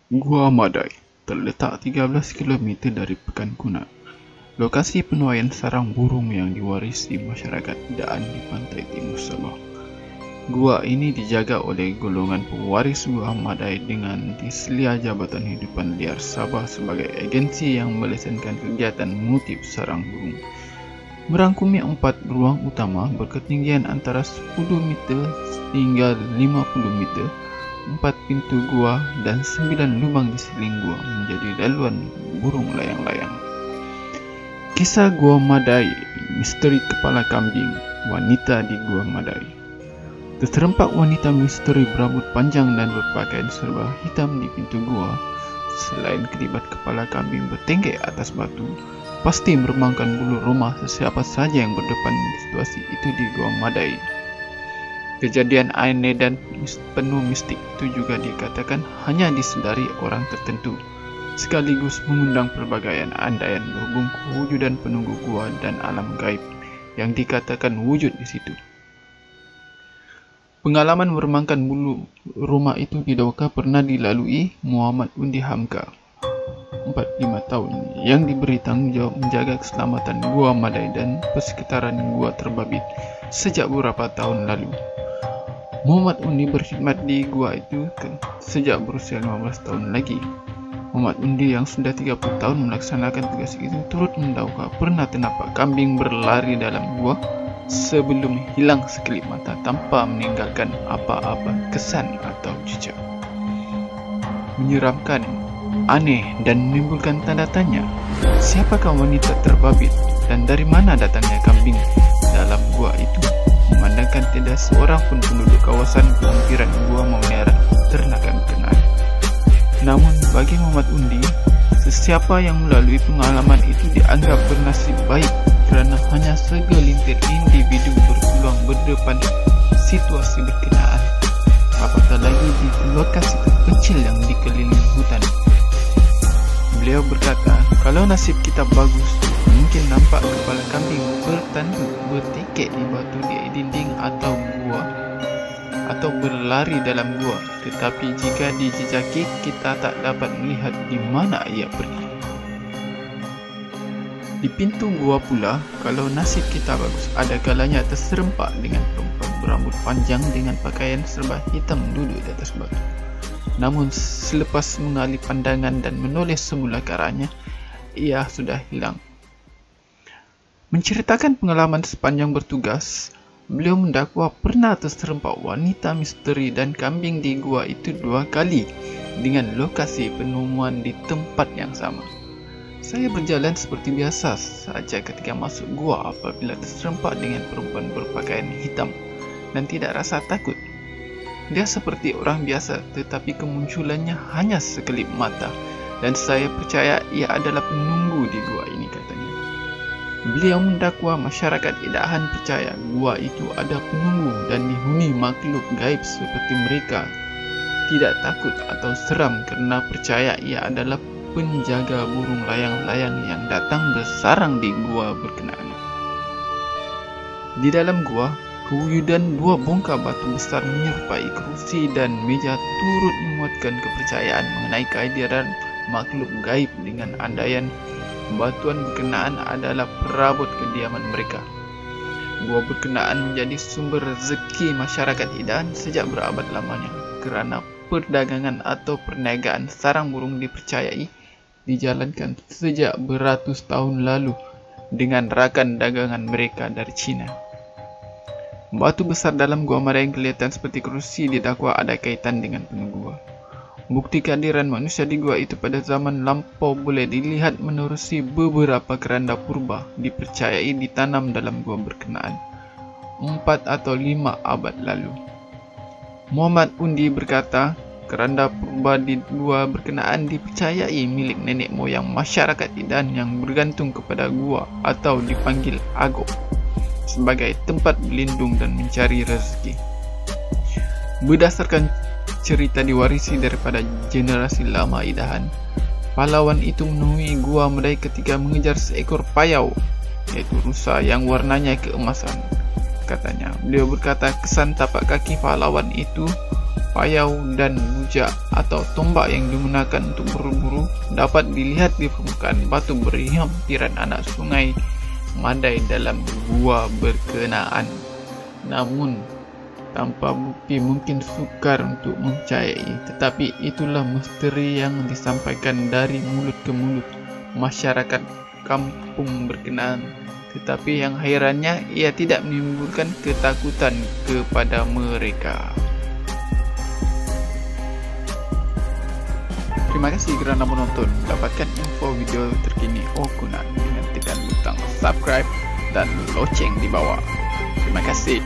Gua Madai terletak 13 km dari Pekan Kunat, lokasi penuaian sarang burung yang diwarisi masyarakat Daan di pantai timur Sabah. Gua ini dijaga oleh golongan pewaris Gua Madai dengan diselia Jabatan Hidupan Liar Sabah sebagai agensi yang melaksanakan kegiatan mengutip sarang burung. Merangkumi 4 ruang utama berketinggian antara 10 meter hingga 50 meter, 4 pintu gua dan 9 lubang di seling gua menjadi laluan burung layang-layang. Kisah Gua Madai, misteri kepala kambing, wanita di Gua Madai. Terserempak wanita misteri berambut panjang dan berpakaian serba hitam di pintu gua. Selain kelibat kepala kambing bertengger atas batu, pasti meremangkan bulu rumah sesiapa saja yang berdepan di situasi itu di Gua Madai. Kejadian aneh dan penuh mistik itu juga dikatakan hanya disedari orang tertentu, sekaligus mengundang pelbagai andaian berhubung kewujudan penunggu gua dan alam gaib yang dikatakan wujud di situ. Pengalaman meremangkan bulu rumah itu didakwa pernah dilalui Muhammad Undi Hamka, 45 tahun, yang diberi tanggung jawab menjaga keselamatan Gua Madai dan persekitaran Gua Terbabit sejak beberapa tahun lalu. Muhammad Undi berkhidmat di gua itu sejak berusia 15 tahun lagi. Muhammad Undi yang sudah 30 tahun melaksanakan tugas itu turut mendakwa pernah ternampak kambing berlari dalam gua sebelum hilang sekelip mata tanpa meninggalkan apa-apa kesan atau jejak. Menyeramkan, aneh dan menimbulkan tanda tanya. Siapakah wanita terbabit dan dari mana datangnya kambing dalam gua itu? Memandangkan tidak seorang pun penduduk kawasan pinggiran gua memelihara ternakan berkenaan. Namun bagi Muhammad Undi, sesiapa yang melalui pengalaman itu dianggap bernasib baik kerana hanya segelintir individu berpeluang berdepan situasi berkenaan, apatah lagi di lokasi kecil yang dikelilingi hutan. Beliau berkata, kalau nasib kita bagus, mungkin nampak kepala kambing bertanduk bertekek di batu di dinding atau gua atau berlari dalam gua, tetapi jika dijejaki kita tak dapat melihat di mana ia pergi. Di pintu gua pula, kalau nasib kita bagus, ada kalanya terserempak dengan perempuan berambut panjang dengan pakaian serba hitam duduk di atas batu. Namun selepas mengalih pandangan dan menoleh semula ke arahnya, ia sudah hilang. Menceritakan pengalaman sepanjang bertugas, beliau mendakwa pernah terserempak wanita misteri dan kambing di gua itu 2 kali dengan lokasi penemuan di tempat yang sama. Saya berjalan seperti biasa saja ketika masuk gua apabila terserempak dengan perempuan berpakaian hitam dan tidak rasa takut. Dia seperti orang biasa, tetapi kemunculannya hanya sekelip mata dan saya percaya ia adalah penunggu di gua ini, katanya. Beliau mendakwa masyarakat Idahan percaya gua itu ada penunggu dan dihuni makhluk gaib seperti mereka. Tidak takut atau seram kerana percaya ia adalah penjaga burung layang-layang yang datang bersarang di gua berkenaan. Di dalam gua, kewujudan 2 bongkar batu besar menyerupai kerusi dan meja turut menguatkan kepercayaan mengenai kehadiran makhluk gaib dengan andaian batuan berkenaan adalah perabot kediaman mereka. Gua berkenaan menjadi sumber rezeki masyarakat Idahan sejak berabad lamanya kerana perdagangan atau perniagaan sarang burung dipercayai dijalankan sejak beratus tahun lalu dengan rakan dagangan mereka dari China. Batu besar dalam Gua Madai yang kelihatan seperti kerusi didakwa ada kaitan dengan penunggu gua. Bukti kehadiran manusia di gua itu pada zaman lampau boleh dilihat menerusi beberapa keranda purba dipercayai ditanam dalam gua berkenaan 4 atau 5 abad lalu. Muhammad Undi berkata, keranda purba di gua berkenaan dipercayai milik nenek moyang masyarakat Idahan yang bergantung kepada gua atau dipanggil Agop sebagai tempat berlindung dan mencari rezeki. Berdasarkan cerita diwarisi daripada generasi lama Idahan, pahlawan itu menemui Gua Madai ketika mengejar seekor payau, iaitu rusa yang warnanya keemasan. Katanya, beliau berkata kesan tapak kaki pahlawan itu payau dan rujak atau tombak yang digunakan untuk berburu dapat dilihat di permukaan batu berhampiran anak sungai Madai dalam gua berkenaan. Namun, tanpa bukti mungkin sukar untuk mempercayai, tetapi itulah misteri yang disampaikan dari mulut ke mulut masyarakat kampung berkenaan. Tetapi yang hairannya, ia tidak menimbulkan ketakutan kepada mereka. Terima kasih kerana menonton. Dapatkan info video terkini Okunan dengan tekan butang subscribe dan loceng di bawah. Terima kasih.